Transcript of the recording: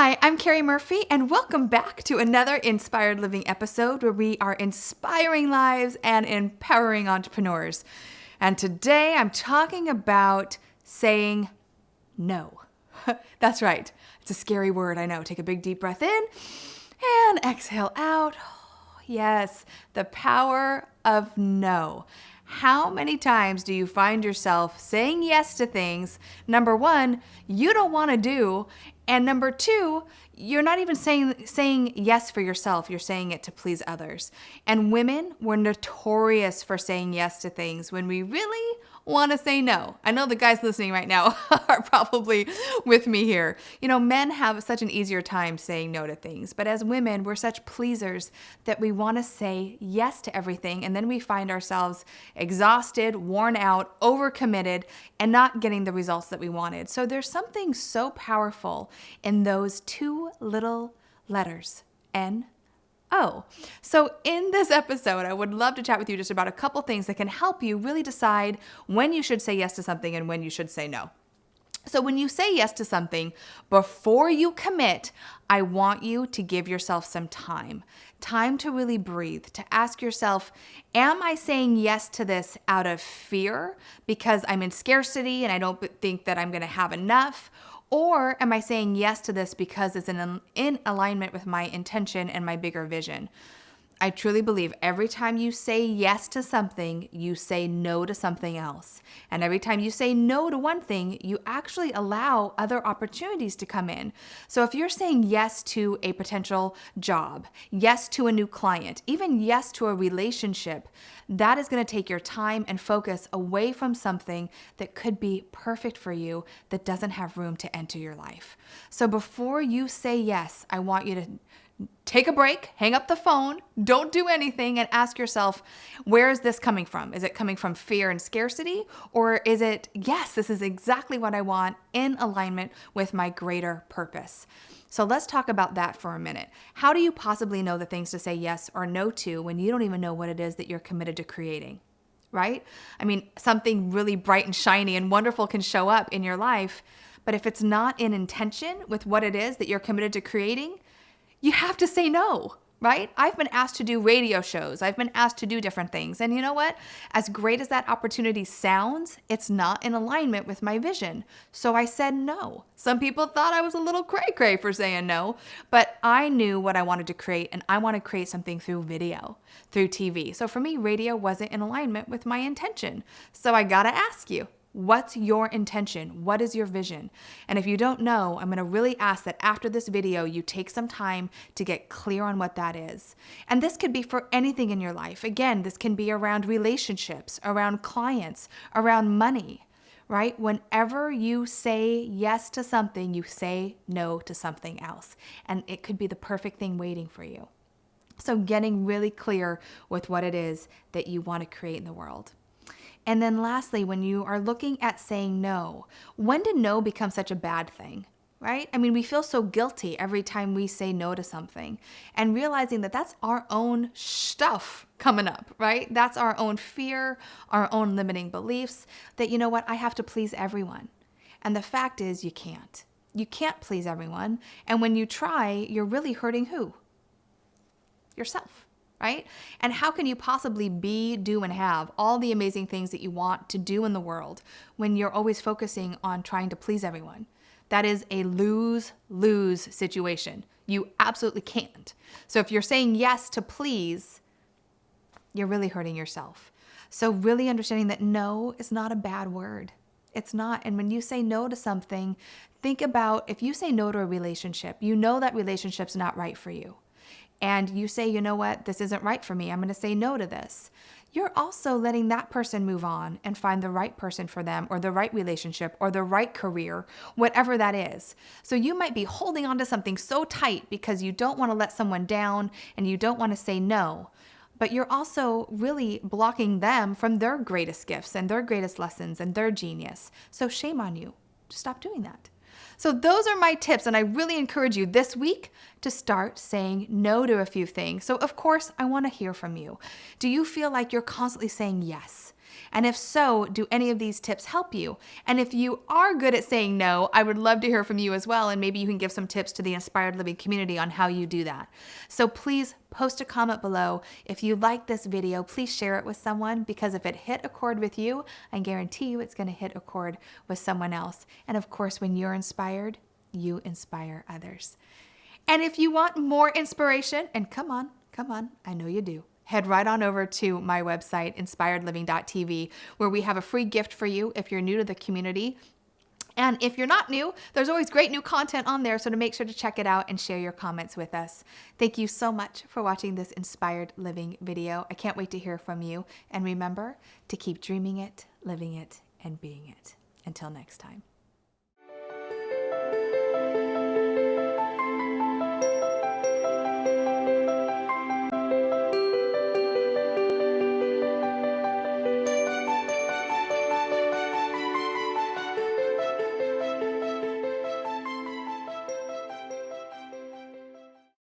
Hi, I'm Keri Murphy, and welcome back to another Inspired Living episode where we are inspiring lives and empowering entrepreneurs. And today I'm talking about saying no. That's right. It's a scary word, I know. Take a big deep breath in and exhale out. Yes, the power of no. How many times do you find yourself saying yes to things, number one, you don't want to do, and number two, you're not even saying yes for yourself, you're saying it to please others. And women, we're notorious for saying yes to things when we really want to say no. I know the guys listening right now are probably with me here. You know, men have such an easier time saying no to things, but as women, we're such pleasers that we want to say yes to everything, and then we find ourselves exhausted, worn out, overcommitted, and not getting the results that we wanted. So there's something so powerful in those two little letters, N-O. So in this episode, I would love to chat with you just about a couple things that can help you really decide when you should say yes to something and when you should say no. So when you say yes to something, before you commit, I want you to give yourself some time to really breathe, to ask yourself, am I saying yes to this out of fear because I'm in scarcity and I don't think that I'm going to have enough? Or am I saying yes to this because it's in alignment with my intention and my bigger vision? I truly believe every time you say yes to something, you say no to something else. And every time you say no to one thing, you actually allow other opportunities to come in. So if you're saying yes to a potential job, yes to a new client, even yes to a relationship, that is going to take your time and focus away from something that could be perfect for you that doesn't have room to enter your life. So before you say yes, I want you to take a break, hang up the phone, don't do anything, and ask yourself, where is this coming from? Is it coming from fear and scarcity? Or is it, yes, this is exactly what I want in alignment with my greater purpose? So let's talk about that for a minute. How do you possibly know the things to say yes or no to when you don't even know what it is that you're committed to creating? Right? I mean, something really bright and shiny and wonderful can show up in your life, but if it's not in intention with what it is that you're committed to creating, you have to say no, right? I've been asked to do radio shows. I've been asked to do different things. And you know what? As great as that opportunity sounds, it's not in alignment with my vision. So I said no. Some people thought I was a little cray-cray for saying no, but I knew what I wanted to create, and I want to create something through video, through TV. So for me, radio wasn't in alignment with my intention. So I got to ask you, what's your intention? What is your vision? And if you don't know, I'm going to really ask that after this video, you take some time to get clear on what that is. And this could be for anything in your life. Again, this can be around relationships, around clients, around money, right? Whenever you say yes to something, you say no to something else. And it could be the perfect thing waiting for you. So getting really clear with what it is that you want to create in the world. And then lastly, when you are looking at saying no, when did no become such a bad thing, right? I mean, we feel so guilty every time we say no to something, and realizing that that's our own stuff coming up, right? That's our own fear, our own limiting beliefs that, you know what, I have to please everyone. And the fact is you can't. You can't please everyone. And when you try, you're really hurting who? Yourself. Right? And how can you possibly be, do, and have all the amazing things that you want to do in the world when you're always focusing on trying to please everyone? That is a lose-lose situation. You absolutely can't. So if you're saying yes to please, you're really hurting yourself. So really understanding that no is not a bad word. It's not. And when you say no to something, think about if you say no to a relationship, you know that relationship's not right for you. And you say, you know what, this isn't right for me. I'm going to say no to this. You're also letting that person move on and find the right person for them, or the right relationship, or the right career, whatever that is. So you might be holding on to something so tight because you don't want to let someone down and you don't want to say no. But you're also really blocking them from their greatest gifts and their greatest lessons and their genius. So shame on you. Stop doing that. So those are my tips, and I really encourage you this week to start saying no to a few things. So of course, I want to hear from you. Do you feel like you're constantly saying yes? And if so, do any of these tips help you? And if you are good at saying no, I would love to hear from you as well. And maybe you can give some tips to the Inspired Living community on how you do that. So please post a comment below. If you like this video, please share it with someone, because if it hit a chord with you, I guarantee you it's going to hit a chord with someone else. And of course, when you're inspired, you inspire others. And if you want more inspiration, and come on, I know you do, head right on over to my website, inspiredliving.tv, where we have a free gift for you if you're new to the community. And if you're not new, there's always great new content on there, so to make sure to check it out and share your comments with us. Thank you so much for watching this Inspired Living video. I can't wait to hear from you. And remember to keep dreaming it, living it, and being it. Until next time.